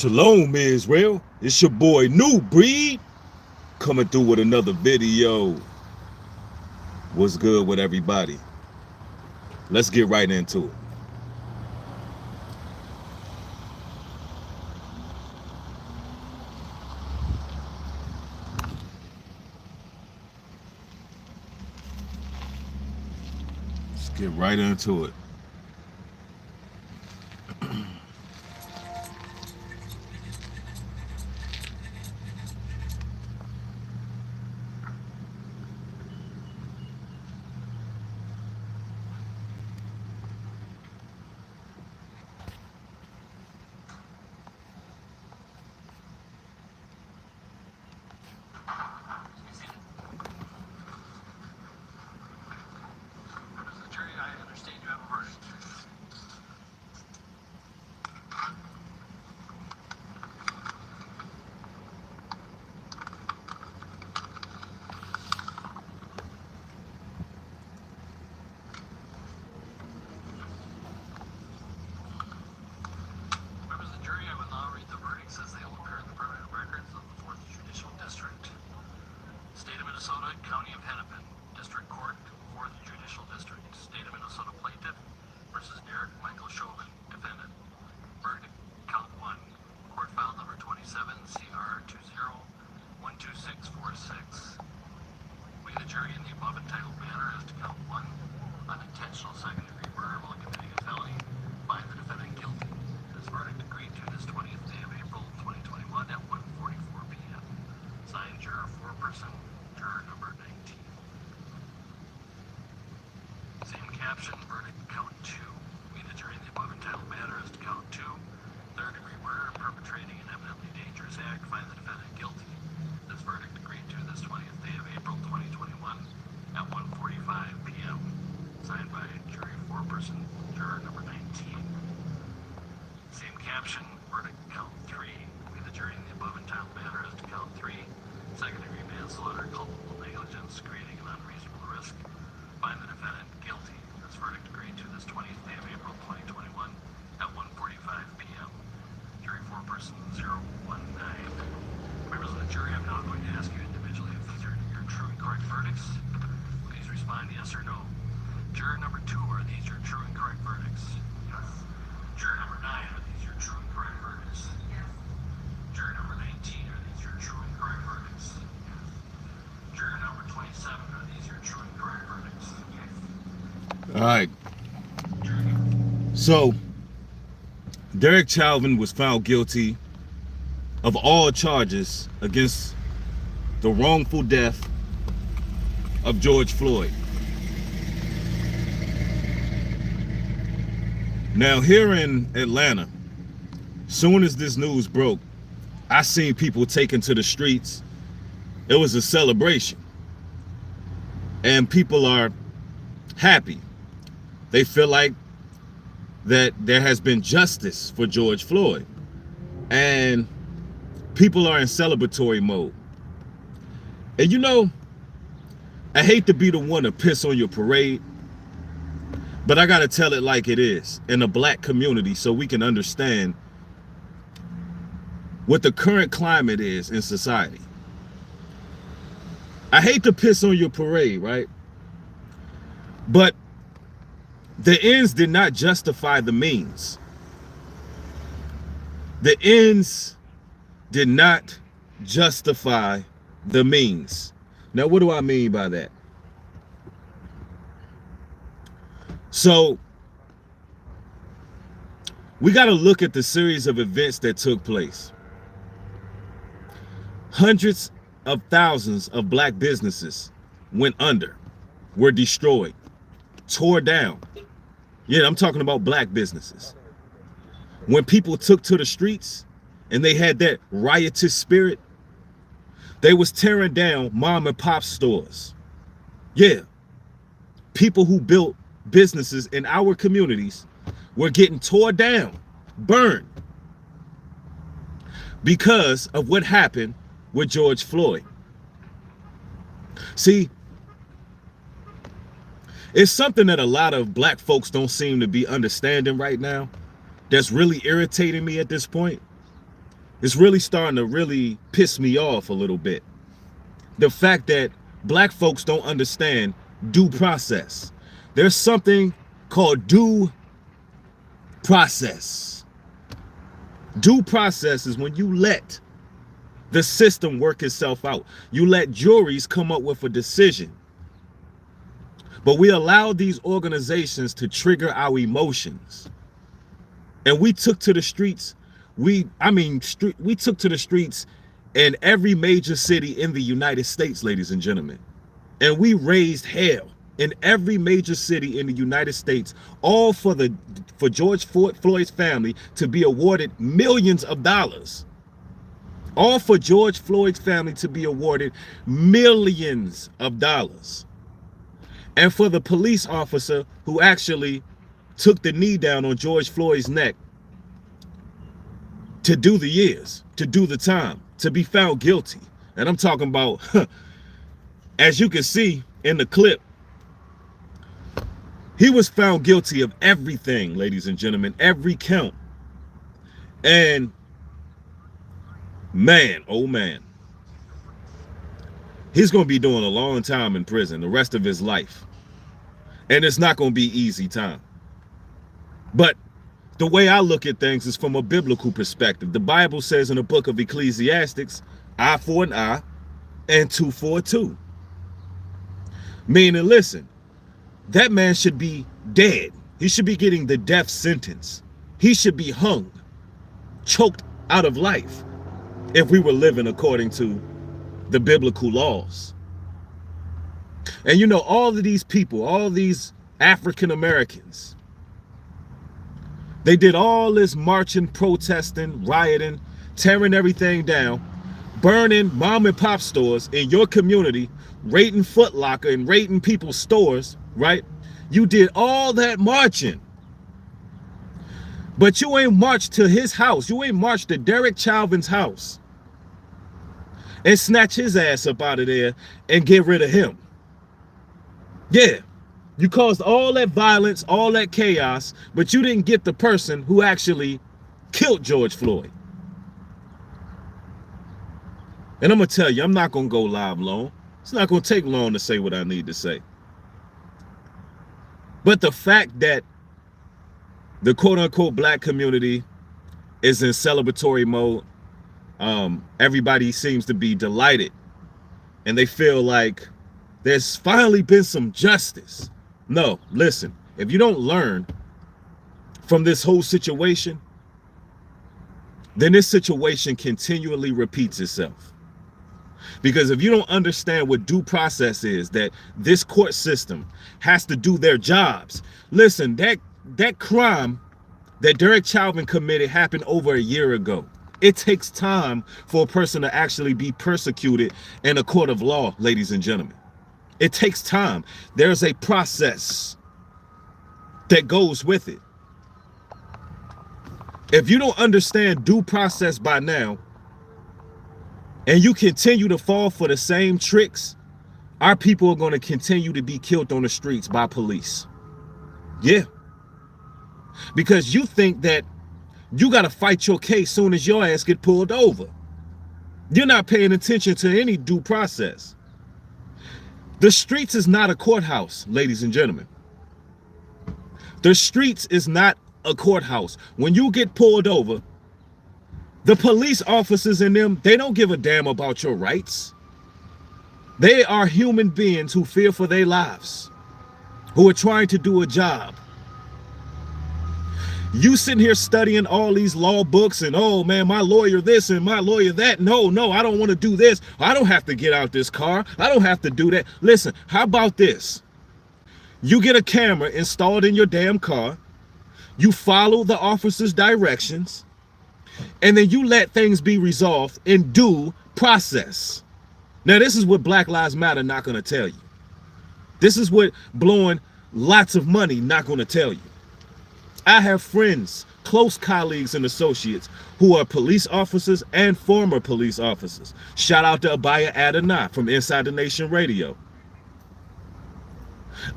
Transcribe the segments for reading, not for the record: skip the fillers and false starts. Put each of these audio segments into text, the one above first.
Shalom, Israel. It's your boy New Breed coming through with another video. What's good with everybody? Let's get right into it. Let's get right into it. All right. So, Derek Chauvin was found guilty of all charges against the wrongful death of George Floyd. Now, here in Atlanta, soon as this news broke, I seen people taken to the streets. It was a celebration. And people are happy. They feel like that there has been justice for George Floyd. And people are in celebratory mode. And you know, I hate to be the one to piss on your parade, but I gotta tell it like it is in the black community so we can understand what the current climate is in society. I hate to piss on your parade, right? But the ends did not justify the means. The ends did not justify the means. Now, what do I mean by that? So, we got to look at the series of events that took place. Hundreds of thousands of black businesses went under, were destroyed, tore down. Yeah, I'm talking about black businesses. When people took to the streets and they had that riotous spirit, they was tearing down mom and pop stores. Yeah, people who built businesses in our communities were getting tore down, burned, because of what happened with George Floyd. See, it's something that a lot of black folks don't seem to be understanding right now that's really irritating me at this point. It's really starting to really piss me off a little bit. The fact that black folks don't understand due process. There's something called due process. Due process is when you let the system work itself out. You let juries come up with a decision. But we allow these organizations to trigger our emotions. And we took to the streets. We took to the streets in every major city in the United States, ladies and gentlemen. And we raised hell in every major city in the United States, all for George Floyd's family to be awarded millions of dollars. All for George Floyd's family to be awarded millions of dollars. And for the police officer who actually took the knee down on George Floyd's neck to do the years, to do the time, to be found guilty. And I'm talking about, as you can see in the clip, he was found guilty of everything, ladies and gentlemen, every count. And man, oh man, he's going to be doing a long time in prison, the rest of his life. And it's not going to be easy time. But the way I look at things is from a biblical perspective. The Bible says in the book of Ecclesiastes, eye for an eye and tooth for a tooth. Meaning, listen, that man should be dead. He should be getting the death sentence. He should be hung, choked out of life, if we were living according to the biblical laws. And you know, all of these people, all these African Americans, they did all this marching, protesting, rioting, tearing everything down, burning mom and pop stores in your community, raiding Foot Locker and raiding people's stores, right? You did all that marching. But you ain't marched to his house. You ain't marched to Derek Chauvin's house and snatch his ass up out of there and get rid of him. Yeah, you caused all that violence, all that chaos, but you didn't get the person who actually killed George Floyd. And I'm going to tell you, I'm not going to go live long. It's not going to take long to say what I need to say. But the fact that the quote-unquote black community is in celebratory mode, everybody seems to be delighted. And they feel like there's finally been some justice. No, listen, if you don't learn from this whole situation, then this situation continually repeats itself. Because if you don't understand what due process is, that this court system has to do their jobs. Listen, that crime that Derek Chauvin committed happened over a year ago. It takes time for a person to actually be persecuted in a court of law, ladies and gentlemen. It takes time. There's a process that goes with it. If you don't understand due process by now, and you continue to fall for the same tricks, our people are going to continue to be killed on the streets by police. Yeah. Because you think that you got to fight your case soon as your ass get pulled over. You're not paying attention to any due process. The streets is not a courthouse, ladies and gentlemen. The streets is not a courthouse. When you get pulled over, the police officers in them, they don't give a damn about your rights. They are human beings who fear for their lives, who are trying to do a job. You sitting here studying all these law books and, oh man, my lawyer this and my lawyer that. No, I don't want to do this. I don't have to get out this car. I don't have to do that. Listen, how about this? You get a camera installed in your damn car. You follow the officer's directions. And then you let things be resolved in due process. Now, this is what Black Lives Matter not going to tell you. This is what blowing lots of money not going to tell you. I have friends, close colleagues and associates who are police officers and former police officers. Shout out to Abaya Adonai from Inside the Nation Radio.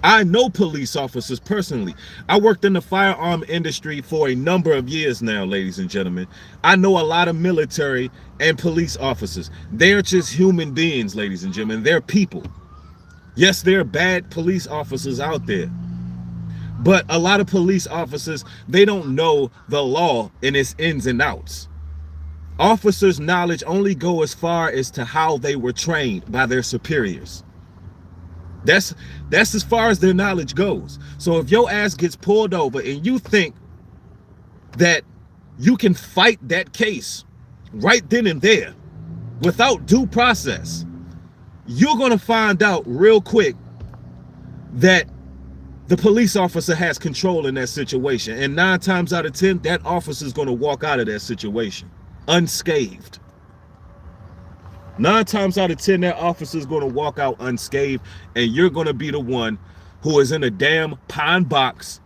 I know police officers personally. I worked in the firearm industry for a number of years now, ladies and gentlemen. I know a lot of military and police officers. They're just human beings, ladies and gentlemen. They're people. Yes, there are bad police officers out there. But a lot of police officers, they don't know the law in its ins and outs. Officers' knowledge only go as far as to how they were trained by their superiors. That's as far as their knowledge goes. So if your ass gets pulled over and you think that you can fight that case right then and there without due process, you're going to find out real quick that the police officer has control in that situation. And 9 times out of 10, that officer is going to walk out of that situation unscathed. 9 times out of 10, that officer is going to walk out unscathed, and you're going to be the one who is in a damn pine box,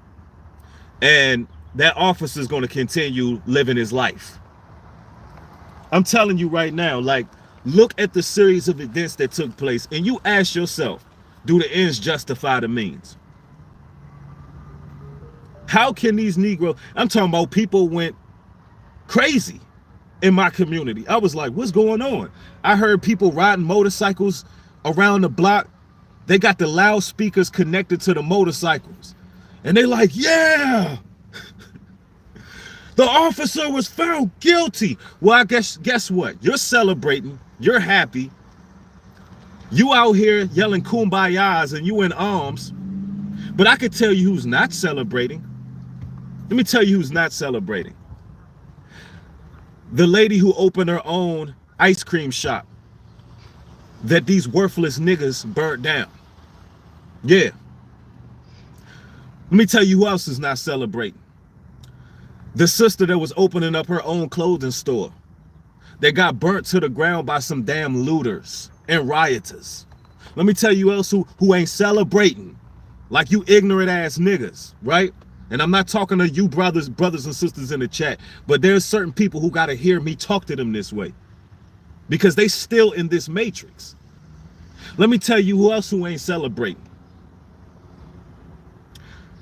and that officer is going to continue living his life. I'm telling you right now, like, look at the series of events that took place, and you ask yourself, do the ends justify the means? How can these Negroes, I'm talking about people went crazy in my community. I was like, what's going on? I heard people riding motorcycles around the block. They got the loudspeakers connected to the motorcycles. And they like, yeah, the officer was found guilty. Well, I guess what? You're celebrating. You're happy. You out here yelling kumbayas and you in arms. But I could tell you who's not celebrating. Let me tell you who's not celebrating. The lady who opened her own ice cream shop that these worthless niggas burnt down. Yeah. Let me tell you who else is not celebrating. The sister that was opening up her own clothing store that got burnt to the ground by some damn looters and rioters. Let me tell you else who ain't celebrating, like you ignorant ass niggas, right? And I'm not talking to you brothers and sisters in the chat, but there's certain people who got to hear me talk to them this way because they still in this matrix. Let me tell you who else who ain't celebrating.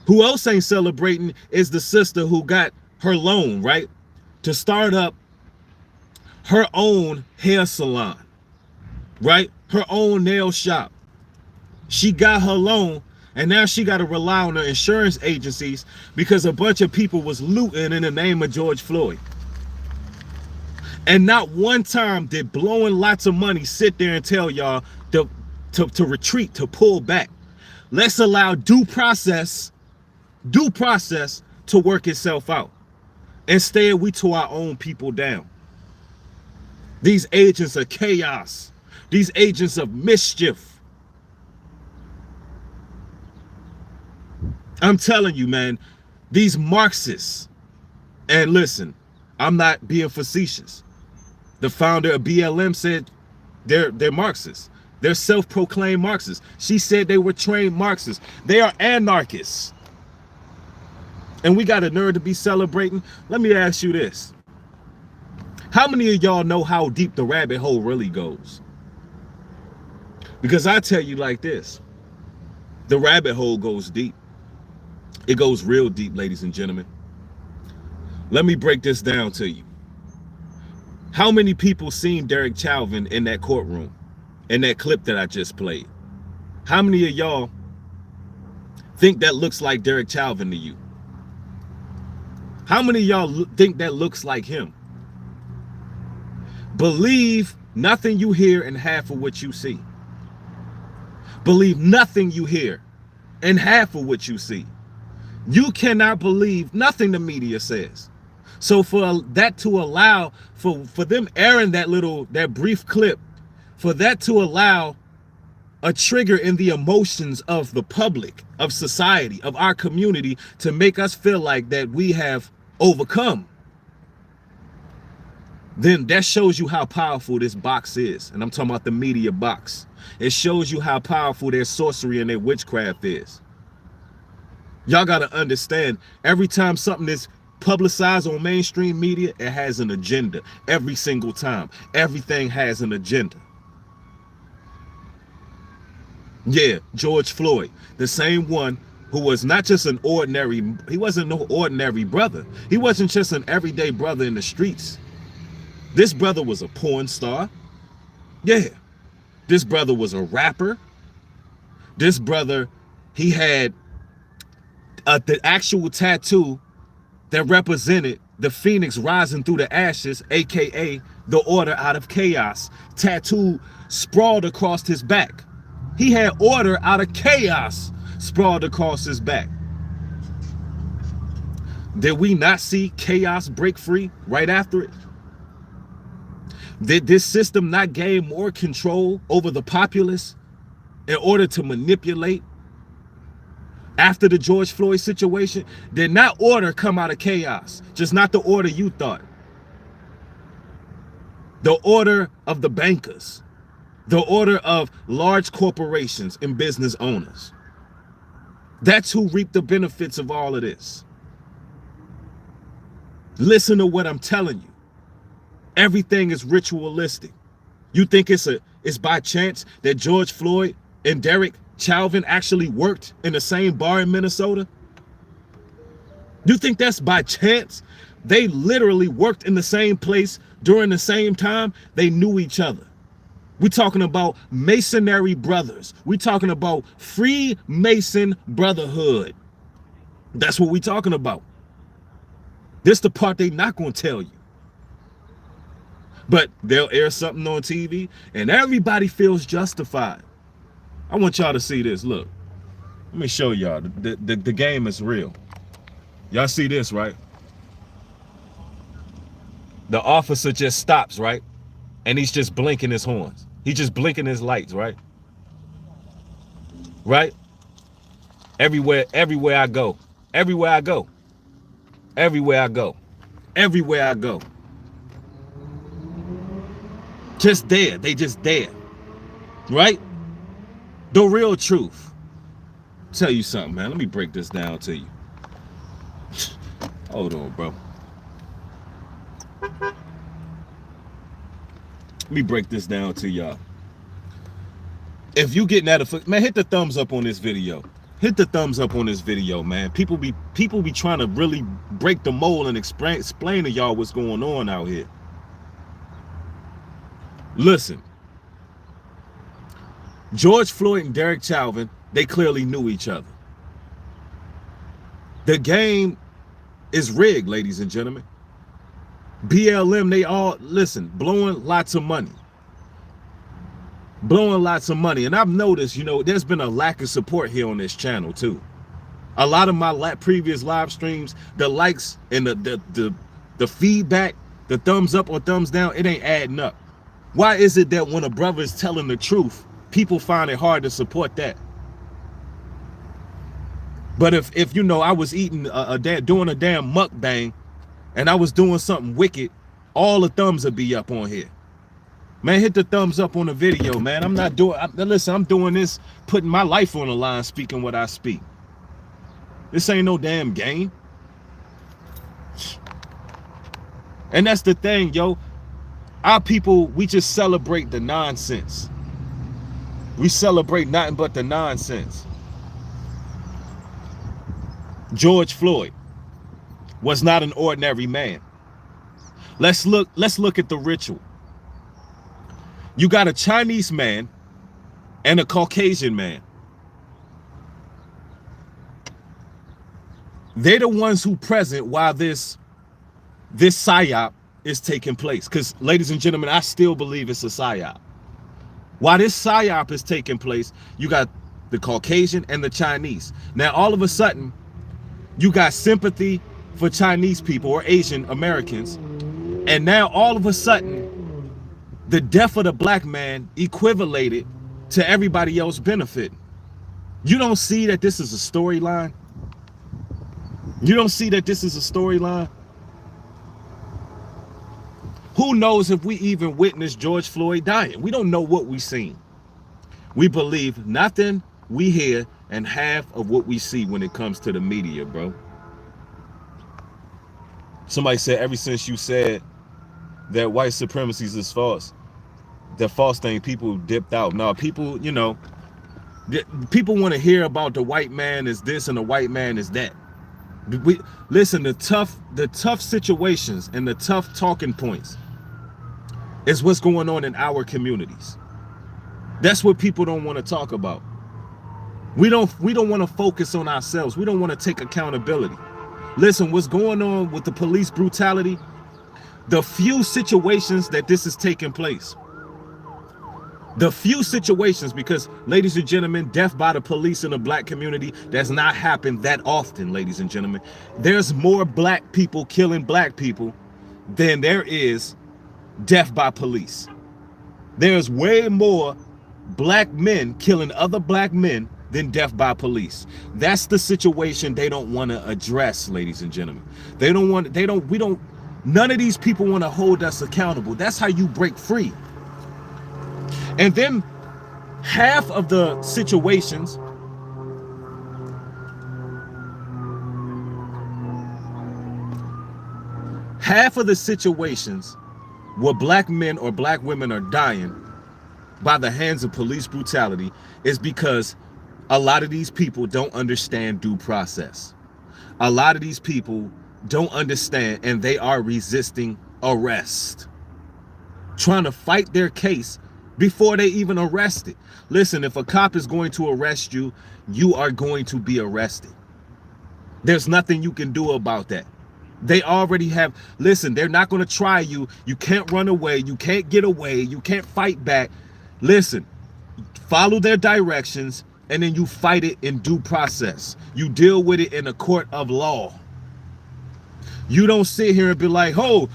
Who else ain't celebrating is the sister who got her loan, right, to start up her own hair salon, right? Her own nail shop. She got her loan, and now she got to rely on the insurance agencies because a bunch of people was looting in the name of George Floyd. And not one time did blowing lots of money sit there and tell y'all to retreat, to pull back. Let's allow due process to work itself out. Instead, we tore our own people down. These agents of chaos, these agents of mischief. I'm telling you, man, these Marxists, and listen, I'm not being facetious. The founder of BLM said they're Marxists. They're self-proclaimed Marxists. She said they were trained Marxists. They are anarchists. And we got a nerve to be celebrating. Let me ask you this. How many of y'all know how deep the rabbit hole really goes? Because I tell you like this, the rabbit hole goes deep. It goes real deep, ladies and gentlemen. Let me break this down to you. How many people seen Derek Chauvin in that courtroom, in that clip that I just played? How many of y'all think that looks like Derek Chauvin to you? How many of y'all think that looks like him? Believe nothing you hear and half of what you see. Believe nothing you hear and half of what you see. You cannot believe nothing the media says. So for that to allow, for them airing that brief clip, for that to allow a trigger in the emotions of the public, of society, of our community, to make us feel like that we have overcome, then that shows you how powerful this box is. And I'm talking about the media box. It shows you how powerful their sorcery and their witchcraft is. Y'all got to understand, every time something is publicized on mainstream media, it has an agenda. Every single time. Everything has an agenda. Yeah, George Floyd, the same one who was not just an ordinary, he wasn't no ordinary brother. He wasn't just an everyday brother in the streets. This brother was a porn star. Yeah. This brother was a rapper. This brother, he had the actual tattoo that represented the phoenix rising through the ashes, aka the order out of chaos, tattooed sprawled across his back. He had order out of chaos sprawled across his back. Did we not see chaos break free right after it? Did this system not gain more control over the populace in order to manipulate? After the George Floyd situation, did not order come out of chaos? Just not the order you thought. The order of the bankers. The order of large corporations and business owners. That's who reap the benefits of all of this. Listen to what I'm telling you. Everything is ritualistic. You think it's by chance that George Floyd and Derek Chauvin actually worked in the same bar in Minnesota? You think that's by chance? They literally worked in the same place during the same time. They knew each other. We're talking about Masonry brothers. We're talking about Freemason brotherhood. That's what we're talking about. This the part they not going to tell you. But they'll air something on TV and everybody feels justified. I want y'all to see this. Look, let me show y'all. The game is real. Y'all see this, right? The officer just stops, right? And he's just blinking his horns. He's just blinking his lights, right? Right? Everywhere I go. Everywhere I go. Everywhere I go. Everywhere I go. Just there. They just there. Right? The real truth. Tell you something, man. Let me break this down to you. Hold on, bro. Let me break this down to y'all. If you getting at a man, hit the thumbs up on this video. Hit the thumbs up on this video, man. People be trying to really break the mold and explain to y'all what's going on out here. Listen. George Floyd and Derek Chauvin, they clearly knew each other. The game is rigged, ladies and gentlemen. BLM, they all, listen, blowing lots of money. Blowing lots of money. And I've noticed, you know, there's been a lack of support here on this channel too. A lot of my previous live streams, the likes and the feedback, the thumbs up or thumbs down, it ain't adding up. Why is it that when a brother is telling the truth, people find it hard to support that? But if you know, I was eating doing a damn mukbang and I was doing something wicked, all the thumbs would be up on here. Man, hit the thumbs up on the video, man. I'm not doing, listen, I'm doing this, putting my life on the line, speaking what I speak. This ain't no damn game. And that's the thing, yo. Our people, we just celebrate the nonsense. We celebrate nothing but the nonsense. George Floyd was not an ordinary man. Let's look at the ritual. You got a Chinese man and a Caucasian man. They're the ones who present while this psyop is taking place. Because, ladies and gentlemen, I still believe it's a psyop. While this psyop is taking place, you got the Caucasian and the Chinese. Now, all of a sudden, you got sympathy for Chinese people or Asian Americans. And now, all of a sudden, the death of the black man equivalated to everybody else benefiting. You don't see that this is a storyline? You don't see that this is a storyline? Who knows if we even witnessed George Floyd dying? We don't know what we seen. We believe nothing we hear and half of what we see when it comes to the media, bro. Somebody said, ever since you said that white supremacy is false, that false thing, people dipped out. No, people, you know, People want to hear about the white man is this and the white man is that. We listen, the tough situations and the tough talking points is what's going on in our communities. That's what people don't want to talk about. We don't want to focus on ourselves. We don't want to take accountability. Listen, what's going on with the police brutality, the few situations that this is taking place, the few situations, because ladies and gentlemen, death by the police in the black community does not happen that often, ladies and gentlemen. There's more black people killing black people than there is death by police. There's way more black men killing other black men than death by police. That's the situation they don't want to address, ladies and gentlemen. None of these people want to hold us accountable. That's how you break free. And then half of the situations where black men or black women are dying by the hands of police brutality is because a lot of these people don't understand due process. A lot of these people don't understand, and they are resisting arrest, trying to fight their case before they even arrest it. Listen, if a cop is going to arrest you, you are going to be arrested. There's nothing you can do about that. They already have, listen, they're not going to try you. You can't run away. You can't get away. You can't fight back. Listen, follow their directions, and then you fight it in due process. You deal with it in a court of law. You don't sit here and be like, oh,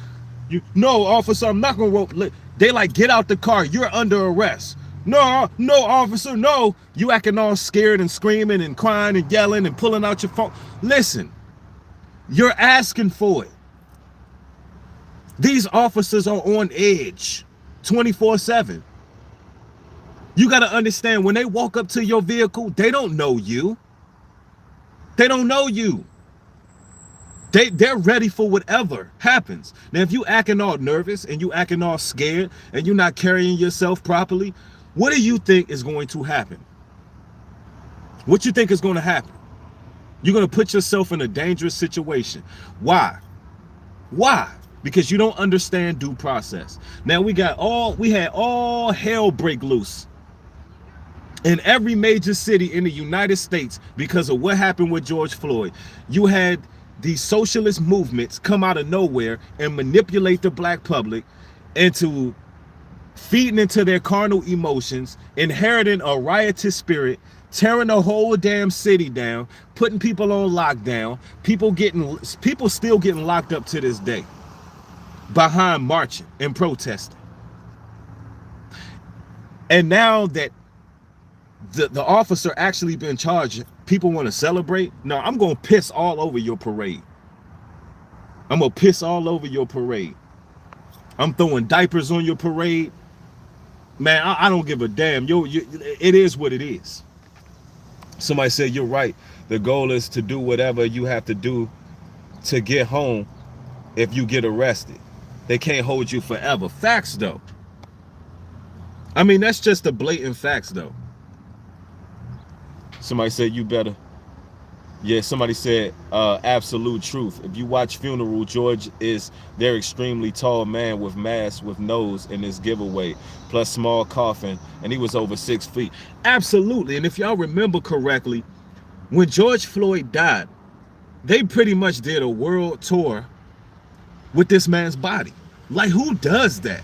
no, officer, I'm not going to rope. They like, get out the car. You're under arrest. No, officer, no. You acting all scared and screaming and crying and yelling and pulling out your phone. Listen, you're asking for it. These officers are on edge 24/7. You got to understand, when they walk up to your vehicle, they don't know you. They don't know you. They're ready for whatever happens. Now, if you acting all nervous and you acting all scared and you're not carrying yourself properly, what do you think is going to happen? What you think is going to happen? You're going to put yourself in a dangerous situation. Why? Why? Because you don't understand due process. Now we had all hell break loose in every major city in the United States because of what happened with George Floyd. You had these socialist movements come out of nowhere and manipulate the black public into feeding into their carnal emotions, inheriting a riotous spirit, tearing the whole damn city down, putting people on lockdown, people still getting locked up to this day behind marching and protesting. And now that the officer actually been charged, people want to celebrate. No, I'm going to piss all over your parade. I'm going to piss all over your parade. I'm throwing diapers on your parade. Man, I don't give a damn. It is what it is. Somebody said, you're right. The goal is to do whatever you have to do to get home if you get arrested. They can't hold you forever. Facts, though. I mean, that's just the blatant facts, though. Somebody said, you better. Yeah, somebody said, absolute truth. If you watch Funeral, George is their extremely tall man with mask, with nose in his giveaway, plus small coffin, and he was over 6 feet. Absolutely. And if y'all remember correctly, when George Floyd died, they pretty much did a world tour with this man's body. Like, who does that?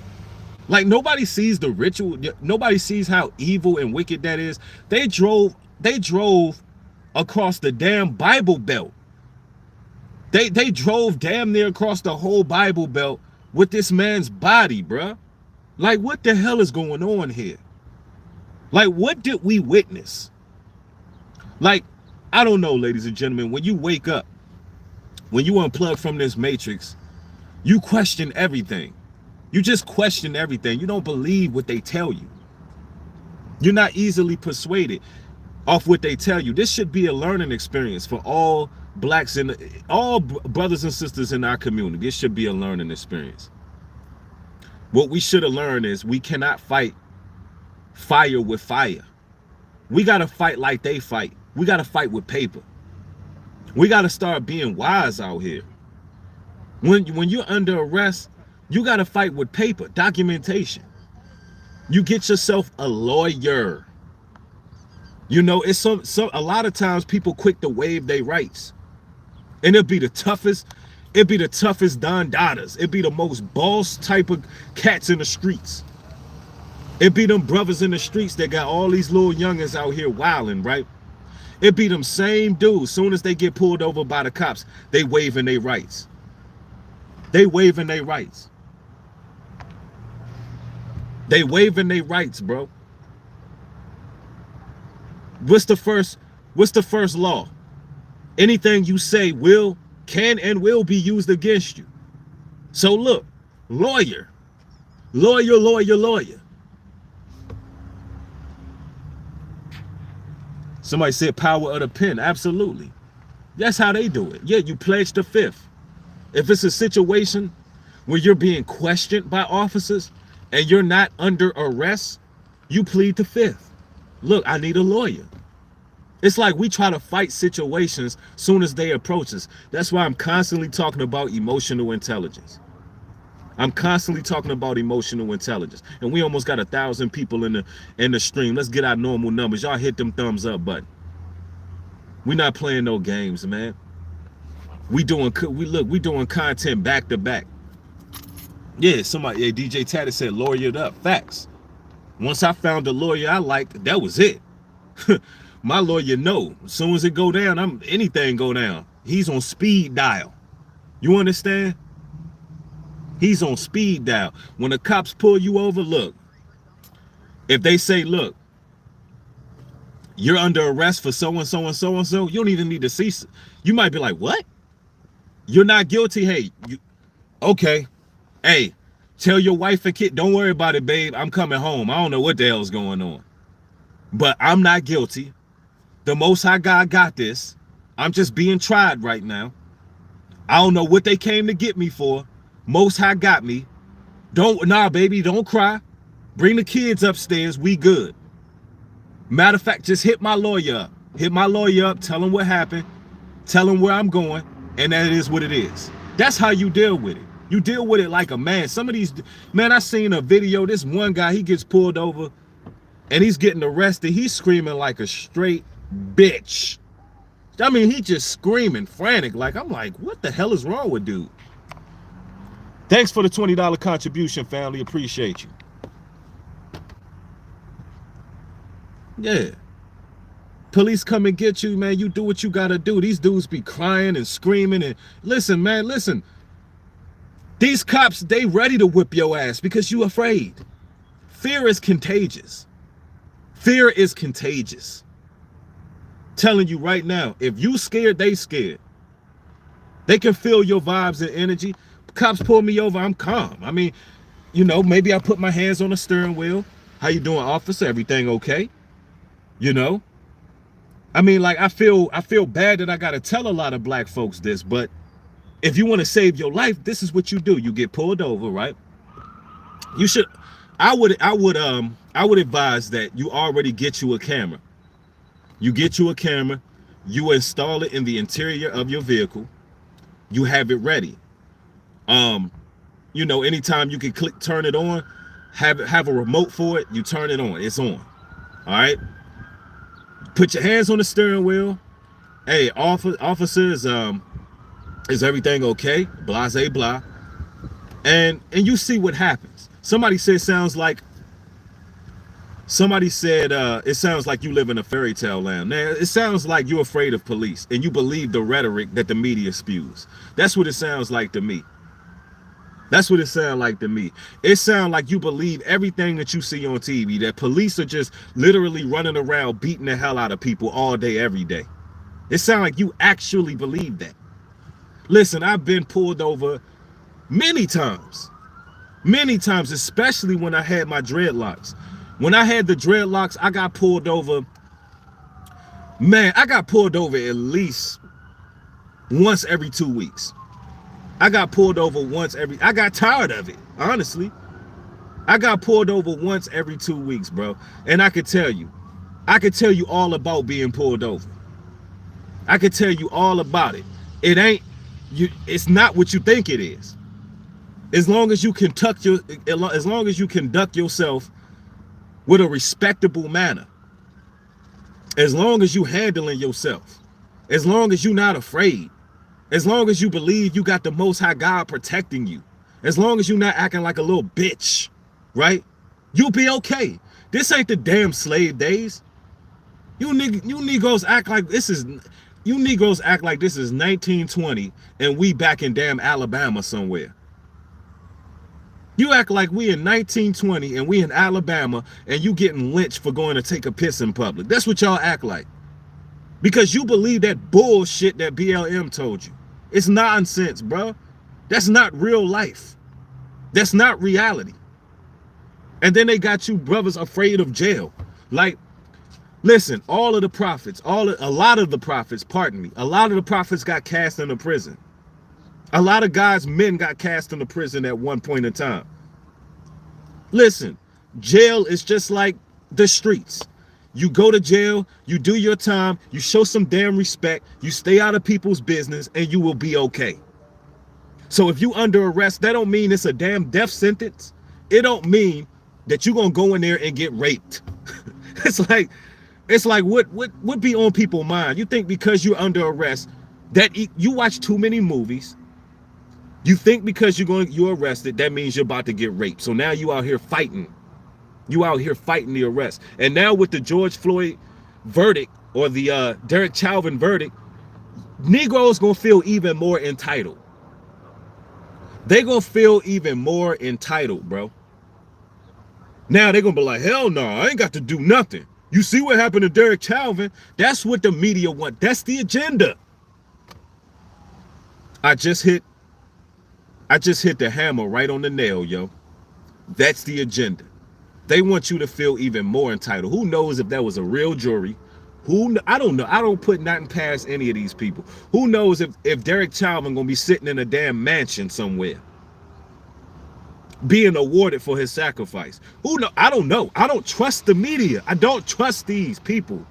Like, nobody sees the ritual. Nobody sees how evil and wicked that is. They drove across the damn Bible Belt. They drove damn near across the whole Bible Belt with this man's body, bruh. Like, what the hell is going on here? Like, what did we witness? Like, I don't know, ladies and gentlemen, when you wake up, when you unplug from this matrix, you question everything. You just question everything. You don't believe what they tell you. You're not easily persuaded off what they tell you. This should be a learning experience for all blacks and all brothers and sisters in our community. This should be a learning experience. What we should have learned is we cannot fight fire with fire. We got to fight like they fight. We got to fight with paper. We got to start being wise out here. When you're under arrest, you got to fight with paper, documentation. You get yourself a lawyer. You know, it's a lot of times people quick to waive their rights. And it'd be the toughest Don Dadas. It'd be the most boss type of cats in the streets. It'd be them brothers in the streets that got all these little youngins out here wilding, right? It'd be them same dudes. Soon as they get pulled over by the cops, they waiving their rights. They waiving their rights. They waiving their rights, bro. What's the first law? Anything you say can and will be used against you. So look, lawyer. Somebody said power of the pen. Absolutely. That's how they do it. Yeah, you pledge the fifth. If it's a situation where you're being questioned by officers and you're not under arrest, you plead the fifth. Look, I need a lawyer. It's like we try to fight situations soon as they approach us. That's why I'm constantly talking about emotional intelligence. I'm constantly talking about emotional intelligence. And we almost got 1,000 people in the stream. Let's get our normal numbers. Y'all hit them thumbs up button. We're not playing no games, man. We doing content back to back. Yeah, somebody, DJ Tatter said lawyered up. Facts. Once I found a lawyer I liked, that was it. My lawyer know. As soon as it go down, anything go down. He's on speed dial. You understand? He's on speed dial. When the cops pull you over, look. If they say, look, you're under arrest for so and so and so and so, you don't even need to see. You might be like, what? You're not guilty? Hey, okay. Hey, tell your wife and kid, don't worry about it, babe. I'm coming home. I don't know what the hell's going on. But I'm not guilty. The Most High God got this. I'm just being tried right now. I don't know what they came to get me for. Most High got me. Nah, baby, don't cry. Bring the kids upstairs. We good. Matter of fact, just hit my lawyer up. Hit my lawyer up. Tell him what happened. Tell him where I'm going. And that is what it is. That's how you deal with it. You deal with it like a man. Some of these, man, I seen a video. This one guy, he gets pulled over and he's getting arrested. He's screaming like a straight bitch. I mean, he just screaming frantic. Like, I'm like, what the hell is wrong with dude? Thanks for the $20 contribution, family. Appreciate you. Yeah. Police come and get you, man. You do what you gotta do. These dudes be crying and screaming. And listen, man, listen. These cops, they ready to whip your ass because you afraid. Fear is contagious. Fear is contagious. Telling you right now, if you scared, they scared. They can feel your vibes and energy. Cops pull me over, I'm calm. I mean, you know, maybe I put my hands on the steering wheel. How you doing, officer? Everything okay? You know? I mean, like, I feel bad that I gotta tell a lot of black folks this, but if you want to save your life, this is what you do. You get pulled over, right? You should, I would advise that you already get you a camera. You get you a camera, you install it in the interior of your vehicle, you have it ready. You know, anytime you can turn it on, have a remote for it, you turn it on, it's on. All right. Put your hands on the steering wheel. Hey, officers, is everything okay? Blase blah. And you see what happens. Somebody said it sounds like you live in a fairy tale land. Now, it sounds like you're afraid of police and you believe the rhetoric that the media spews. That's what it sounds like to me. That's what it sounds like to me. It sounds like you believe everything that you see on TV, that police are just literally running around beating the hell out of people all day, every day. It sounds like you actually believe that. Listen, I've been pulled over many times, especially when I had my dreadlocks. When I had the dreadlocks, I got pulled over. Man, I got pulled over at least once every 2 weeks. I got pulled over I got tired of it, honestly. I got pulled over once every 2 weeks, bro. And I could tell you, I could tell you all about being pulled over. I could tell you all about it. It ain't you. It's not what you think it is. As long as you conduct yourself with a respectable manner, as long as you handling yourself, as long as you're not afraid, as long as you believe you got the Most High God protecting you, as long as you're not acting like a little bitch, right? You'll be okay. This ain't the damn slave days. You Negroes act like this is. You Negroes act like this is 1920 and we back in damn Alabama somewhere. You act like we in 1920 and we in Alabama and you getting lynched for going to take a piss in public. That's what y'all act like. Because you believe that bullshit that BLM told you. It's nonsense, bro. That's not real life. That's not reality. And then they got you brothers afraid of jail. Like, listen, all of the prophets, a lot of the prophets got cast into prison. A lot of God's men got cast into prison at one point in time. Listen, jail is just like the streets. You go to jail, you do your time, you show some damn respect, you stay out of people's business, and you will be okay. So if you under arrest, that don't mean it's a damn death sentence. It don't mean that you're gonna go in there and get raped. It's like what be on people's mind? You think because you're under arrest that you watch too many movies, you think because you're arrested, that means you're about to get raped. So now you out here fighting. You out here fighting the arrest. And now with the George Floyd verdict or the Derek Chauvin verdict, Negroes gonna feel even more entitled. They gonna feel even more entitled, bro. Now they're gonna be like, hell no, I ain't got to do nothing. You see what happened to Derek Chauvin? That's what the media want. That's the agenda. I just hit the hammer right on the nail, yo. That's the agenda. They want you to feel even more entitled. Who knows if that was a real jury? I don't know. I don't put nothing past any of these people. Who knows if Derek Chauvin gonna be sitting in a damn mansion somewhere, being awarded for his sacrifice? Who know? I don't know. I don't trust the media. I don't trust these people.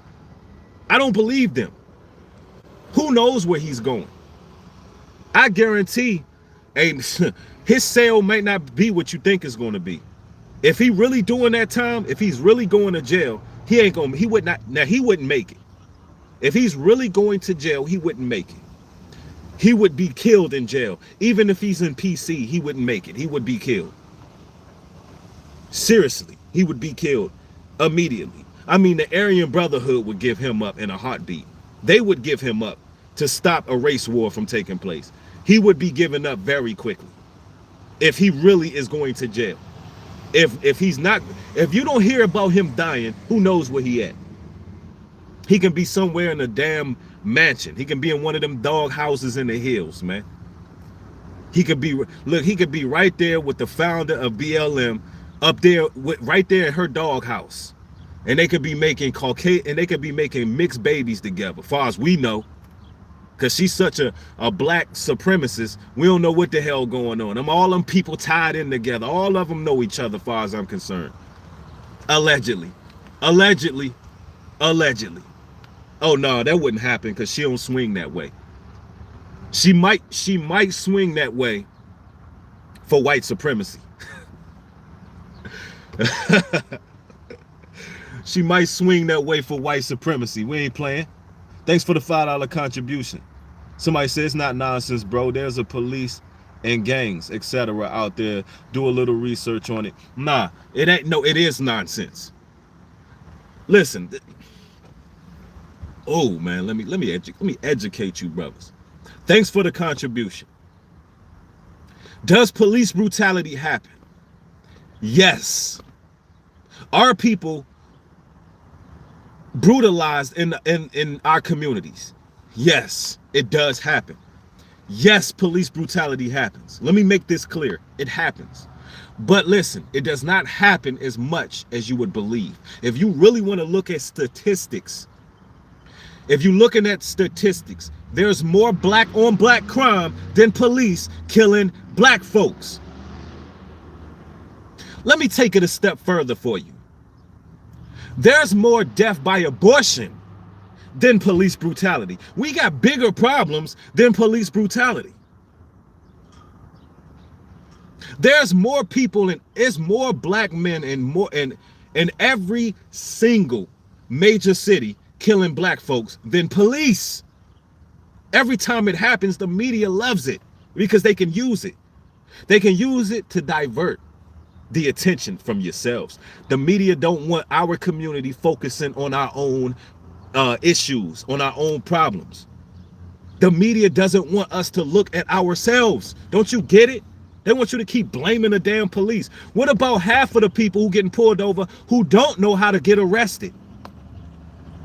I don't believe them. Who knows where he's going? I guarantee his sale might not be what you think it's going to be. If he really doing that time, if he's really going to jail, he wouldn't make it. If he's really going to jail, he wouldn't make it. He would be killed in jail. Even if he's in PC, he wouldn't make it. He would be killed. Seriously, he would be killed immediately. I mean, the Aryan Brotherhood would give him up in a heartbeat. They would give him up to stop a race war from taking place. He would be given up very quickly if he really is going to jail. If he's not, if you don't hear about him dying, who knows where he at? He can be somewhere in a damn mansion. He can be in one of them dog houses in the hills, man. He could be, look, he could be right there with the founder of BLM up there, right there in her dog house. And they could be making mixed babies together, far as we know. Because she's such a black supremacist, we don't know what the hell going on. All them people tied in together. All of them know each other, far as I'm concerned. Allegedly. Allegedly. Allegedly. Oh, no, that wouldn't happen because she don't swing that way. She might swing that way for white supremacy. She might swing that way for white supremacy. We ain't playing. Thanks for the $5 contribution. Somebody says it's not nonsense, bro. There's a police and gangs, etc. out there. Do a little research on it. Nah, it ain't. No, it is nonsense. Listen. Oh man, let me educate you, brothers. Thanks for the contribution. Does police brutality happen? Yes. Are people brutalized in our communities? Yes, it does happen. Yes, police brutality happens. Let me make this clear. It happens. But listen, it does not happen as much as you would believe. If you really want to look at statistics, if you're looking at statistics, there's more black on black crime than police killing black folks. Let me take it a step further for you. There's more death by abortion than police brutality. We got bigger problems than police brutality. There's more people and it's more black men and more in every single major city killing black folks than police. Every time it happens, the media loves it because they can use it. They can use it to divert the attention from yourselves. The media don't want our community focusing on our own issues, on our own problems. The media doesn't want us to look at ourselves. Don't you get it? They want you to keep blaming the damn police. What about half of the people who getting pulled over who don't know how to get arrested?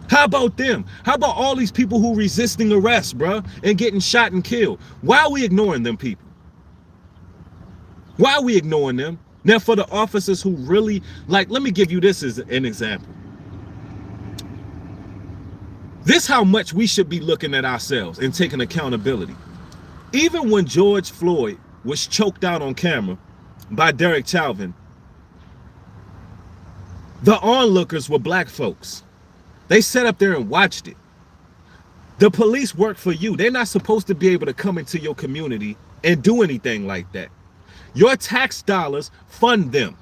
How about them? How about all these people who resisting arrest, bruh, and getting shot and killed? Why are we ignoring them people? Why are we ignoring them? Now, for the officers who really, like, let me give you this as an example. This how much we should be looking at ourselves and taking accountability. Even when George Floyd was choked out on camera by Derek Chauvin, the onlookers were black folks. They sat up there and watched it. The police work for you. They're not supposed to be able to come into your community and do anything like that. Your tax dollars fund them.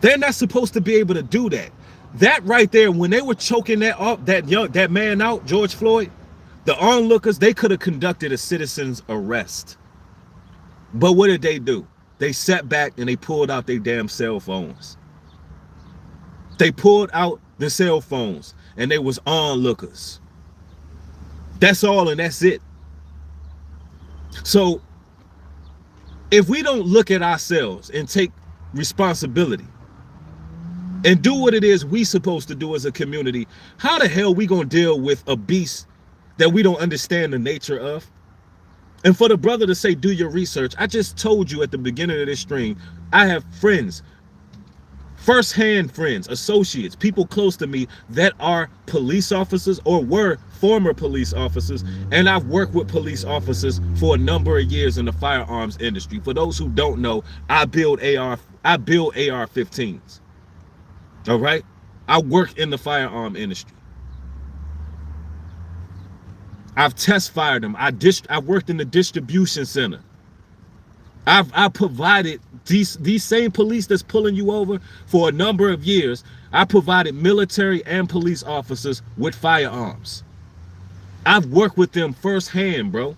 They're not supposed to be able to do that. That right there, when they were choking that man out, George Floyd, the onlookers, they could have conducted a citizen's arrest. But what did they do? They sat back and they pulled out their damn cell phones. They pulled out the cell phones and they was onlookers. That's all and that's it. So if we don't look at ourselves and take responsibility and do what it is we supposed to do as a community, how the hell we gonna deal with a beast that we don't understand the nature of? And for the brother to say, do your research, I just told you at the beginning of this stream, I have friends, first-hand friends, associates, people close to me that are police officers or were former police officers, and I've worked with police officers for a number of years in the firearms industry. For those who don't know, I build AR-15s. All right? I work in the firearm industry. I've test fired them. I worked in the distribution center. I provided these same police that's pulling you over for a number of years. I provided military and police officers with firearms. I've worked with them firsthand, bro.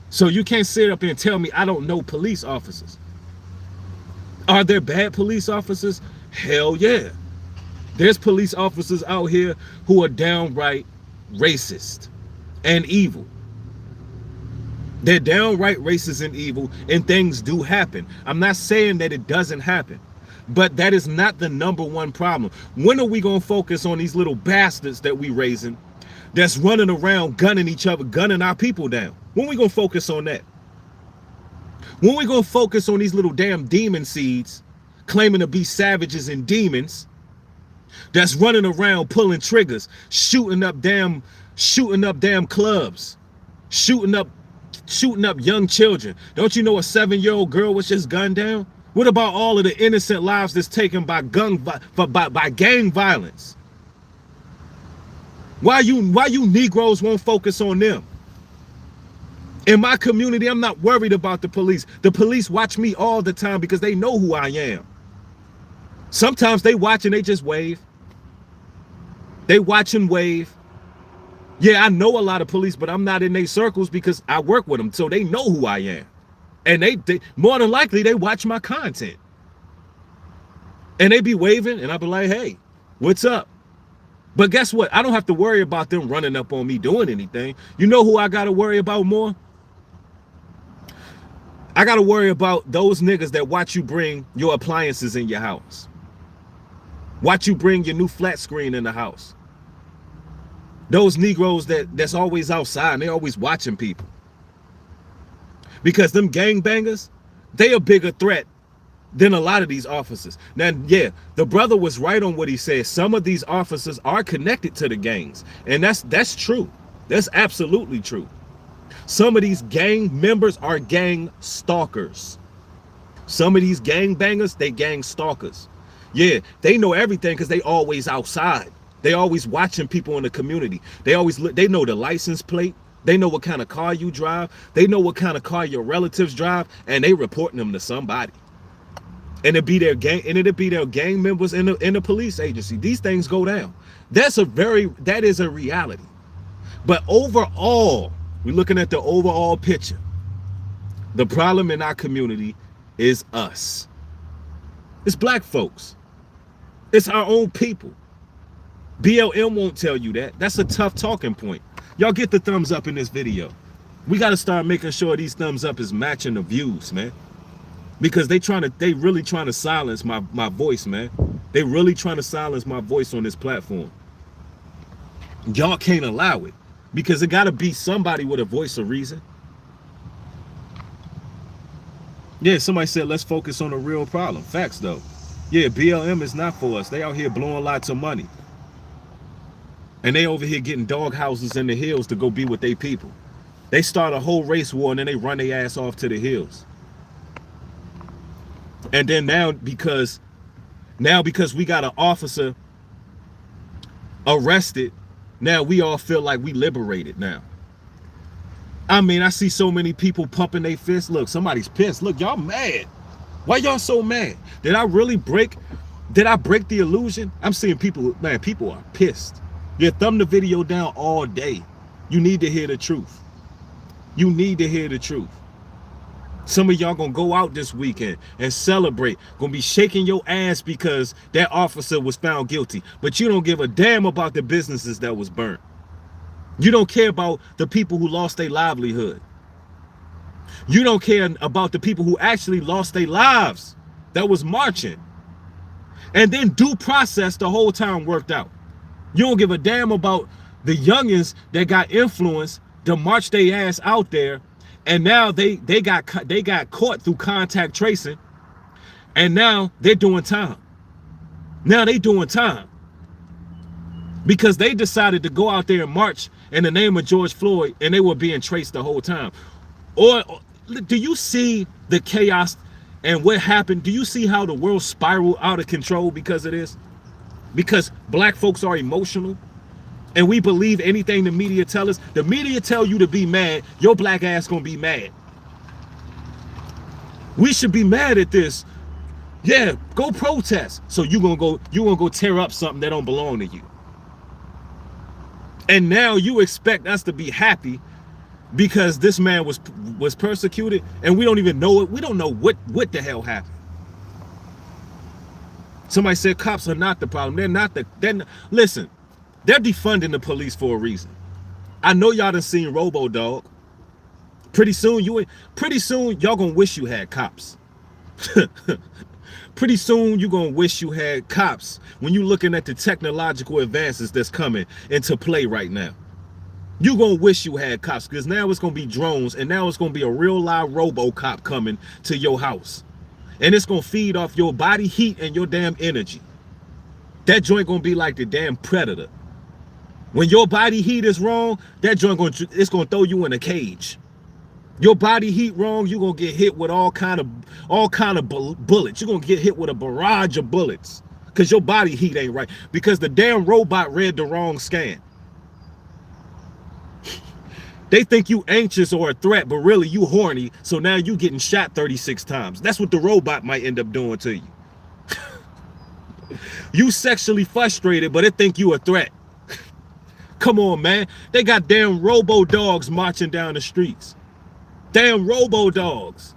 So you can't sit up and tell me I don't know police officers. Are there bad police officers? Hell yeah. There's police officers out here who are downright racist and evil. They're downright racist and evil, and things do happen. I'm not saying that it doesn't happen, but that is not the number one problem. When are we going to focus on these little bastards that we raising that's running around gunning each other, gunning our people down? When are we going to focus on that? When are we going to focus on these little damn demon seeds claiming to be savages and demons that's running around pulling triggers, shooting up damn clubs, shooting up young children? Don't you know a 7-year-old girl was just gunned down? What about all of the innocent lives that's taken by gang violence? Why you Negroes won't focus on them? In my community, I'm not worried about the police. The police watch me all the time because they know who I am. Sometimes they watch and they just wave. They watch and wave. Yeah, I know a lot of police, but I'm not in their circles because I work with them, so they know who I am. And they more than likely, they watch my content. And they be waving, and I be like, hey, what's up? But guess what? I don't have to worry about them running up on me doing anything. You know who I got to worry about more? I got to worry about those niggas that watch you bring your appliances in your house. Watch you bring your new flat screen in the house. Those Negroes that's always outside and they always watching people. Because them gangbangers, they a bigger threat than a lot of these officers. Now, yeah, the brother was right on what he said. Some of these officers are connected to the gangs. And that's true. That's absolutely true. Some of these gang members are gang stalkers. Some of these gangbangers, they gang stalkers. Yeah, they know everything because they always outside. They always watching people in the community. They know the license plate. They know what kind of car you drive. They know what kind of car your relatives drive, and they reporting them to somebody. And it'd be their gang members in the police agency. These things go down. That is a reality. But overall, we're looking at the overall picture. The problem in our community is us. It's black folks. It's our own people. BLM won't tell you that. That's a tough talking point. Y'all get the thumbs up in this video. We got to start making sure these thumbs up is matching the views, man. Because they really trying to silence my voice, man. They really trying to silence my voice on this platform. Y'all can't allow it. Because it got to be somebody with a voice of reason. Yeah, somebody said, let's focus on the real problem. Facts, though. Yeah, BLM is not for us. They out here blowing lots of money. And they over here getting dog houses in the hills to go be with their people. They start a whole race war and then they run their ass off to the hills. And then now because we got an officer arrested, now we all feel like we liberated now. I mean, I see so many people pumping their fists. Look, somebody's pissed. Look, y'all mad. Why y'all so mad? Did I break the illusion? I'm seeing people, man, people are pissed. Yeah, thumb the video down all day. You need to hear the truth. You need to hear the truth. Some of y'all gonna go out this weekend and celebrate. Gonna be shaking your ass because that officer was found guilty. But you don't give a damn about the businesses that was burnt. You don't care about the people who lost their livelihood. You don't care about the people who actually lost their lives that was marching. And then due process the whole time worked out. You don't give a damn about the youngins that got influenced to march their ass out there. And now they got caught through contact tracing. And now they're doing time. Now they doing time. Because they decided to go out there and march in the name of George Floyd, and they were being traced the whole time. Or do you see the chaos and what happened? Do you see how the world spiraled out of control because of this? Because black folks are emotional and we believe anything the media tell us. The media tell you to be mad, your black ass gonna be mad. We should be mad at this. Yeah, go protest. So you gonna go tear up something that don't belong to you. And now you expect us to be happy because this man was persecuted and we don't even know it. We don't know what the hell happened. Somebody said cops are not the problem. Listen, they're defunding the police for a reason. I know y'all done seen Robo-Dog. Pretty soon y'all gonna wish you had cops. Pretty soon you're gonna wish you had cops when you're looking at the technological advances that's coming into play right now. You're gonna wish you had cops because now it's gonna be drones and now it's gonna be a real live RoboCop coming to your house. And it's gonna feed off your body heat and your damn energy. That joint gonna be like the damn Predator. When your body heat is wrong, that joint it's gonna throw you in a cage. Your body heat wrong, you're gonna get hit with all kind of bullets. You're gonna get hit with a barrage of bullets because your body heat ain't right. Because the damn robot read the wrong scan. They think you anxious or a threat, but really you horny. So now you getting shot 36 times. That's what the robot might end up doing to you. You sexually frustrated, but it think you a threat. Come on, man. They got damn robo-dogs marching down the streets. Damn robo-dogs.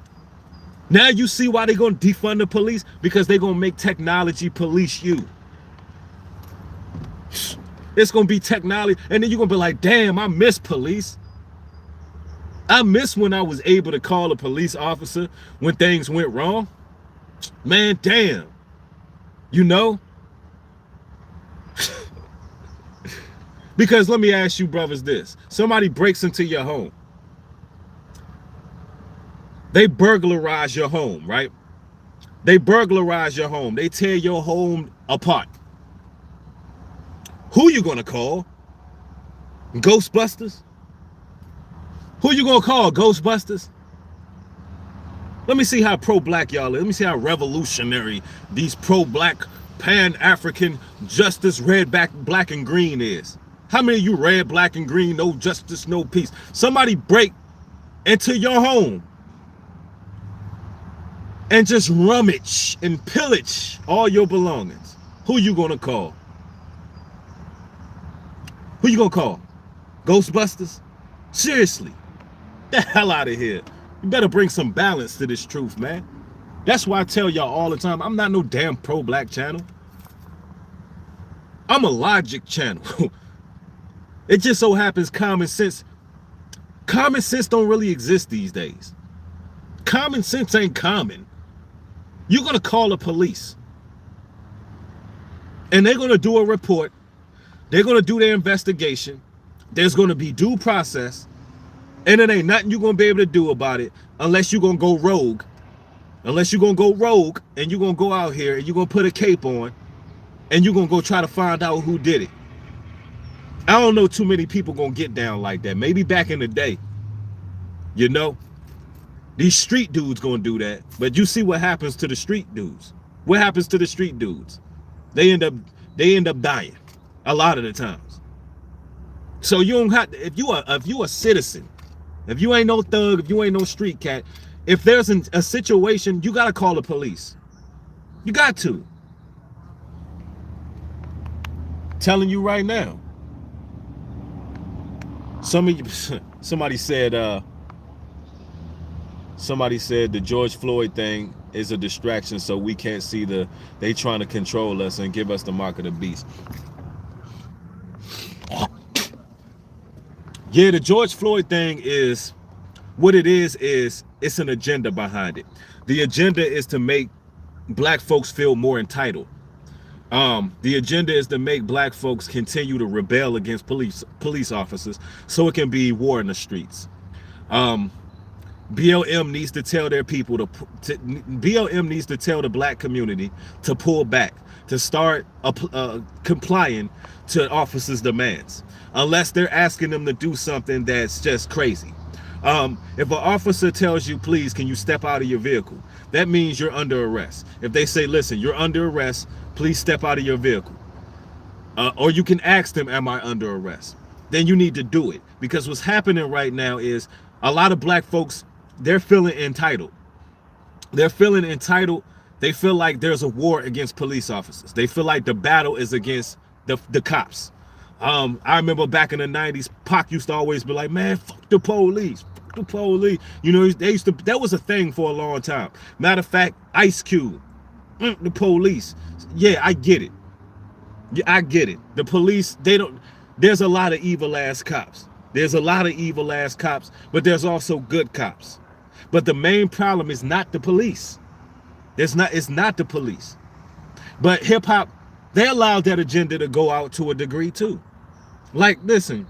Now you see why they're going to defund the police? Because they're going to make technology police you. It's going to be technology. And then you're going to be like, damn, I miss police. I miss when I was able to call a police officer when things went wrong. Man, damn. You know? Because let me ask you brothers this. Somebody breaks into your home. They burglarize your home, right? They burglarize your home. They tear your home apart. Who you gonna call? Ghostbusters? Who you gonna call? Ghostbusters? Let me see how pro-black y'all are. Let me see how revolutionary these pro-black Pan-African justice, red, black, and green is? How many of you red, black, and green, no justice, no peace? Somebody break into your home and just rummage and pillage all your belongings. Who you gonna call? Who you gonna call? Ghostbusters? Seriously, the hell out of here. You better bring some balance to this truth, man. That's why I tell y'all all the time, I'm not no damn pro-black channel. I'm a logic channel. It just so happens common sense don't really exist these days. Common sense ain't common. You're gonna call the police and they're gonna do a report. They're gonna do their investigation. There's gonna be due process, and it ain't nothing you're gonna be able to do about it unless you're gonna go rogue. Unless you're gonna go rogue and you're gonna go out here and you're gonna put a cape on and you're gonna go try to find out who did it. I don't know too many people gonna get down like that. Maybe back in the day, you know, these street dudes gonna do that. But you see what happens to the street dudes. What happens to the street dudes? They end up dying a lot of the times. So you don't have to, if you a citizen, if you ain't no thug, if you ain't no street cat, if there's a situation, you gotta call the police. You got to. Telling you right now. Somebody said the George Floyd thing is a distraction, so we can't see they trying to control us and give us the mark of the beast. Yeah, the George Floyd thing is what it is it's an agenda behind it. The agenda is to make black folks feel more entitled. The agenda is to make black folks continue to rebel against police officers so it can be war in the streets. BLM needs to tell their people BLM needs to tell the black community to pull back, to start complying to officers' demands, unless they're asking them to do something that's just crazy. If an officer tells you, please, can you step out of your vehicle? That means you're under arrest. If they say, listen, you're under arrest, please step out of your vehicle. Or you can ask them, am I under arrest? Then you need to do it. Because what's happening right now is a lot of black folks, they're feeling entitled. They're feeling entitled. They feel like there's a war against police officers. They feel like the battle is against the cops. I remember back in the 90s, Pac used to always be like, man, fuck the police. Fuck the police. You know, that was a thing for a long time. Matter of fact, Ice Cube, the police. Yeah, I get it. Yeah, I get it. The police, there's a lot of evil ass cops. There's a lot of evil ass cops, but there's also good cops. But the main problem is not the police. It's not the police. But hip hop, they allowed that agenda to go out to a degree too. Like, listen,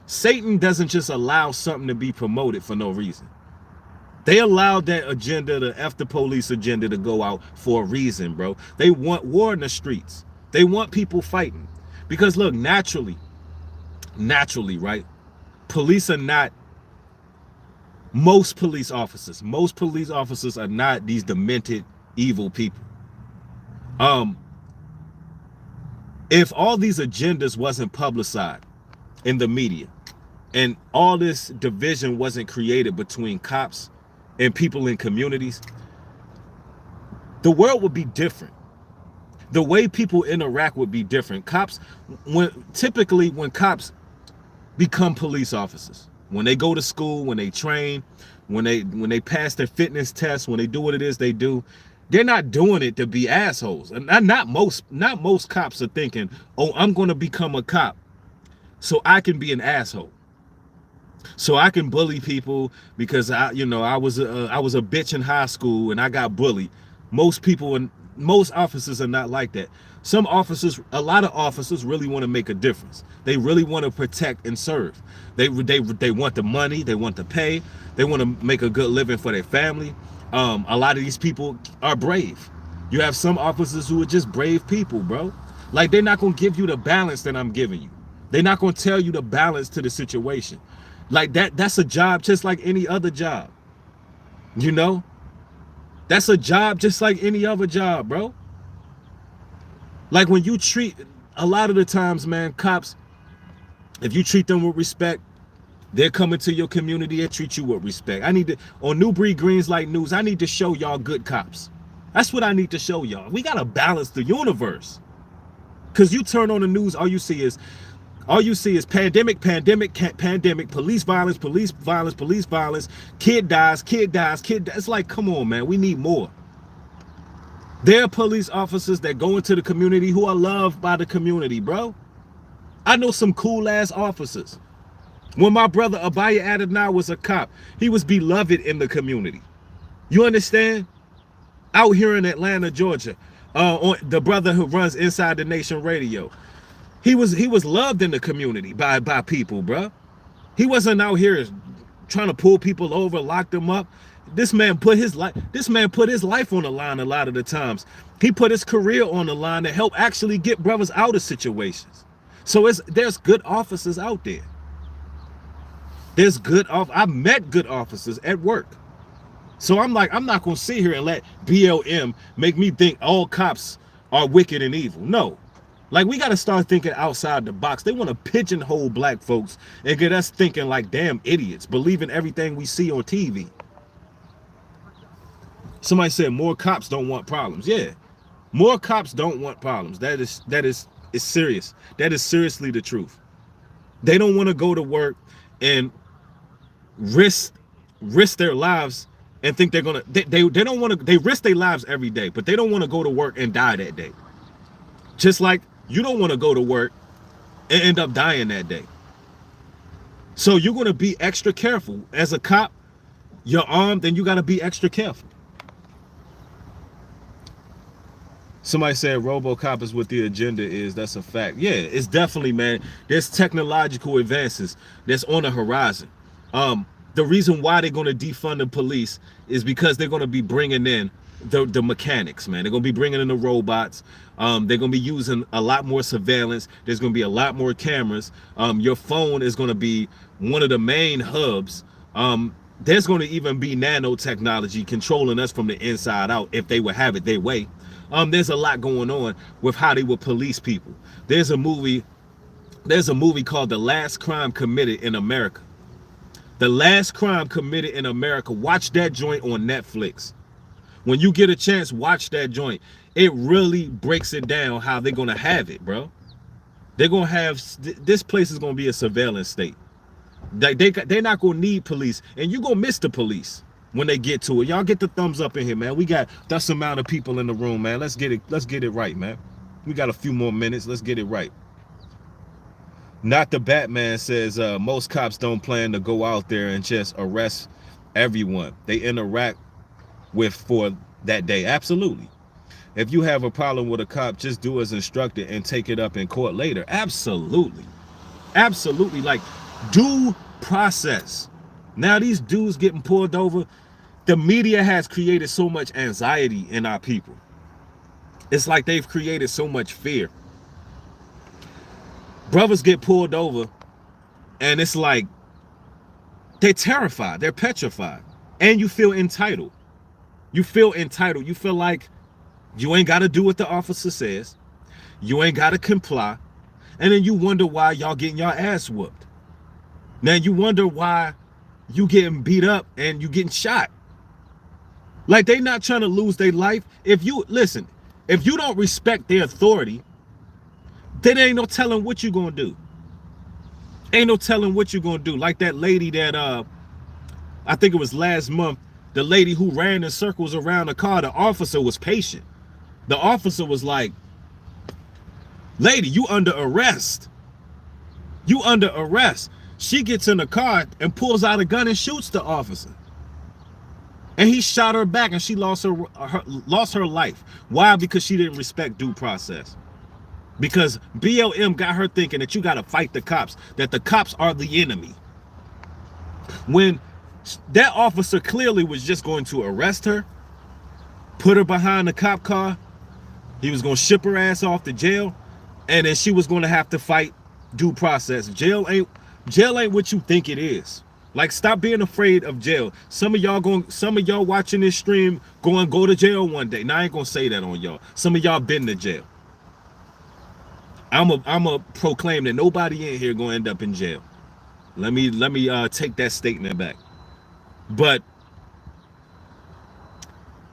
Satan doesn't just allow something to be promoted for no reason. They allowed that agenda, the F the police agenda, to go out for a reason, bro. They want war in the streets. They want people fighting. Because look, naturally, right? Police are not, most police officers are not these demented, evil people. If all these agendas wasn't publicized in the media and all this division wasn't created between cops and people in communities, the world would be different. The way people interact would be different. Typically when cops become police officers, when they go to school, when they train, when they pass their fitness tests, when they do what it is they do, they're not doing it to be assholes. And not most cops are thinking, oh, I'm going to become a cop so I can be an asshole, so I can bully people because I was a bitch in high school and I got bullied. Most officers are not like that. A lot of officers really want to make a difference. They really want to protect and serve. They want the money, they want the pay, they want to make a good living for their family. A lot of these people are brave. You have some officers who are just brave people, bro. Like, they're not going to give you the balance that I'm giving you. They're not going to tell you the balance to the situation. Like, that's a job just like any other job. You know? That's a job just like any other job, bro. Like when you treat, a lot of the times, man, cops, if you treat them with respect, they're coming to your community and treat you with respect. I need to, on New Breed Greens Light News, I need to show y'all good cops. That's what I need to show y'all. We gotta balance the universe. Cause you turn on the news, all you see is pandemic, police violence, kid dies. It's like, come on, man, we need more. There are police officers that go into the community who are loved by the community, bro. I know some cool ass officers. When my brother Abaya Adonai was a cop, he was beloved in the community. You understand? Out here in Atlanta, Georgia, on the brother who runs Inside the Nation Radio, he was loved in the community by people, bro. He wasn't out here trying to pull people over, lock them up. This man put his life on the line a lot of the times. He put his career on the line to help actually get brothers out of situations. So there's good officers out there. I've met good officers at work. So I'm like, I'm not gonna sit here and let BLM make me think all cops are wicked and evil. No. Like, we gotta start thinking outside the box. They want to pigeonhole black folks and get us thinking like damn idiots, believing everything we see on TV. Somebody said more cops don't want problems. Yeah, more cops don't want problems. That is serious. That is seriously the truth. They don't want to go to work and risk their lives and think they're gonna. They don't want to. They risk their lives every day, but they don't want to go to work and die that day. Just like you don't want to go to work and end up dying that day. So you're going to be extra careful. As a cop, you're armed, and you got to be extra careful. Somebody said RoboCop is what the agenda is. That's a fact. Yeah, it's definitely, man. There's technological advances that's on the horizon. The reason why they're going to defund the police is because they're going to be bringing in the mechanics, man. They're going to be bringing in the robots. They're going to be using a lot more surveillance. There's going to be a lot more cameras. Your phone is going to be one of the main hubs. There's going to even be nanotechnology controlling us from the inside out if they would have it their way. There's a lot going on with how they would police people. There's a movie called The Last Crime Committed in America. The Last Crime Committed in America. Watch that joint on Netflix. When you get a chance, watch that joint. It really breaks it down how they're going to have it, bro. They're going to have, this place is going to be a surveillance state. They're not going to need police, and you're going to miss the police when they get to it. Y'all get the thumbs up in here, man. We got that's amount of people in the room, man. Let's get it right, man. We got a few more minutes. Let's get it right. Not the Batman says most cops don't plan to go out there and just arrest everyone they interact with for that day. Absolutely. If you have a problem with a cop, just do as instructed and take it up in court later. Absolutely. Absolutely. Like, due process. Now these dudes getting pulled over, the media has created so much anxiety in our people. It's like they've created so much fear. Brothers get pulled over and it's like they're terrified, they're petrified, and you feel entitled. You feel entitled. You feel like you ain't got to do what the officer says. You ain't got to comply. And then you wonder why y'all getting your ass whooped. Now you wonder why you getting beat up and you getting shot. Like, they not trying to lose their life. If you don't respect their authority, then ain't no telling what you gonna do. Ain't no telling what you gonna do. Like that lady that I think it was last month, the lady who ran in circles around the car, the officer was patient. The officer was like, lady, you under arrest. You under arrest. She gets in the car and pulls out a gun and shoots the officer. And he shot her back and she lost her life. Why? Because she didn't respect due process. Because BLM got her thinking that you got to fight the cops, that the cops are the enemy. When that officer clearly was just going to arrest her, put her behind the cop car, he was going to ship her ass off to jail, and then she was going to have to fight due process. Jail ain't what you think it is. Like, stop being afraid of jail. Some of y'all watching this stream go to jail one day. Now I ain't gonna say that on y'all. Some of y'all been to jail. I'm a proclaim that nobody in here gonna end up in jail. Let me take that statement back. But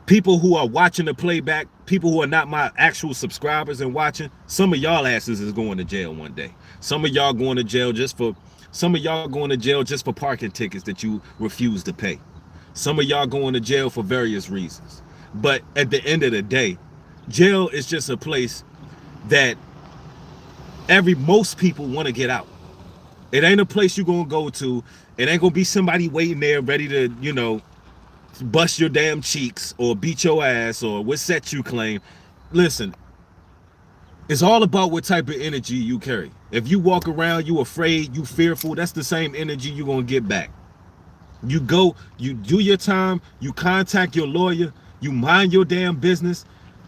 people who are watching the playback, people who are not my actual subscribers and watching, some of y'all asses is going to jail one day. Some of y'all going to jail just for parking tickets that you refuse to pay. Some of y'all going to jail for various reasons. But at the end of the day, jail is just a place that most people want to get out. It ain't a place you're gonna go to. It ain't gonna be somebody waiting there ready to, bust your damn cheeks or beat your ass or what set you claim. Listen, it's all about what type of energy you carry. If you walk around, you afraid, you fearful, that's the same energy you're gonna get back. You go, you do your time, you contact your lawyer, you mind your damn business,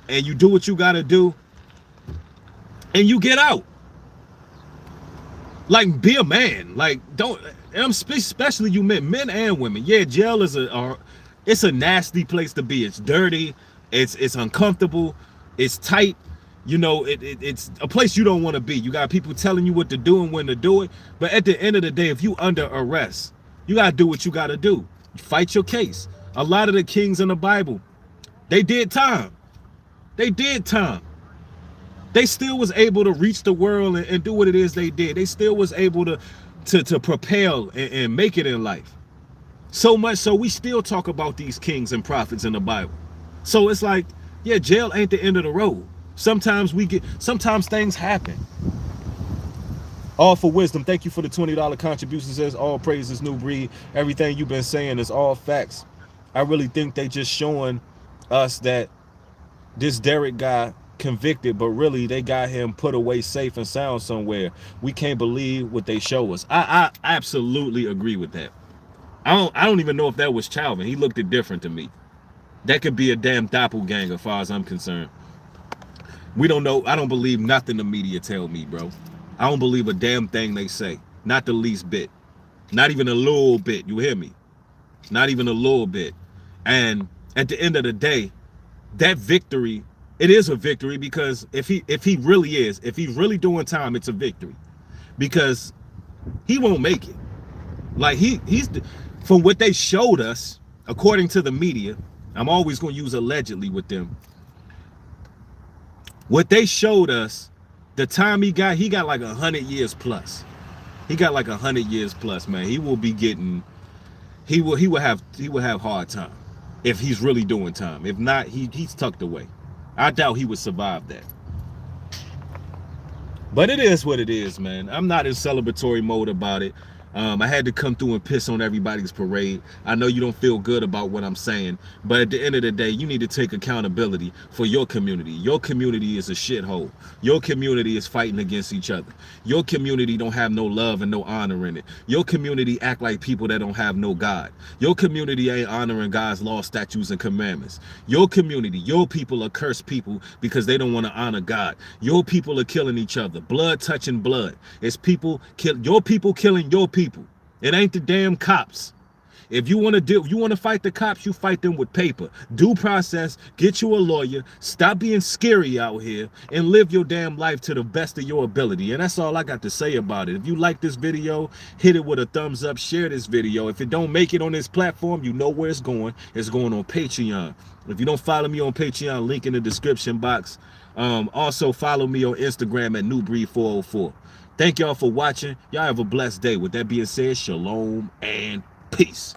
and you do what you gotta do, and you get out. Like, be a man. Like, don't, especially you men and women. Yeah, jail is it's a nasty place to be. It's dirty, it's uncomfortable, it's tight. It's a place you don't want to be. You got people telling you what to do and when to do it. But at the end of the day, if you under arrest, you gotta do what you gotta do. Fight your case. A lot of the kings in the Bible, they did time. They did time. They still was able to reach the world and do what it is they did. They still was able to propel and make it in life. So much so we still talk about these kings and prophets in the Bible. So it's like, yeah, jail ain't the end of the road. Sometimes things happen. All for wisdom. Thank you for the $20 contribution. Says all praises new breed. Everything you've been saying is all facts. I really think they just showing us that this Derek guy convicted, but really they got him put away safe and sound somewhere. We can't believe what they show us. I absolutely agree with that. I don't even know if that was Chauvin. He looked it different to me. That could be a damn doppelganger as far as I'm concerned. We don't know. I don't believe nothing the media tell me, bro. I don't believe a damn thing they say. Not the least bit. Not even a little bit. You hear me? Not even a little bit. And at the end of the day, that victory, it is a victory, because if he's really doing time, it's a victory, because he won't make it. Like he's from what they showed us, according to the media. I'm always going to use allegedly with them. What they showed us, the time he got like 100 years plus. He got like 100 years plus, man. He will be getting, he will have hard time if he's really doing time. If not, he's tucked away. I doubt he would survive that. But it is what it is, man. I'm not in celebratory mode about it. I had to come through and piss on everybody's parade. I know you don't feel good about what I'm saying, but at the end of the day, you need to take accountability for your community. Your community is a shithole. Your community is fighting against each other. Your community don't have no love and no honor in it. Your community act like people that don't have no God. Your community ain't honoring God's law, statutes, and commandments. Your community, your people are cursed people because they don't want to honor God. Your people are killing each other. Blood touching blood. It's your people killing your people. It ain't the damn cops. If you want to fight the cops, you fight them with paper. Due process, get you a lawyer, stop being scary out here, and live your damn life to the best of your ability. And that's all I got to say about it. If you like this video, hit it with a thumbs up, share this video. If it don't make it on this platform, you know where it's going. It's going on Patreon. If you don't follow me on Patreon, link in the description box. Also follow me on Instagram at newbreed404. Thank y'all for watching. Y'all have a blessed day. With that being said, shalom and peace.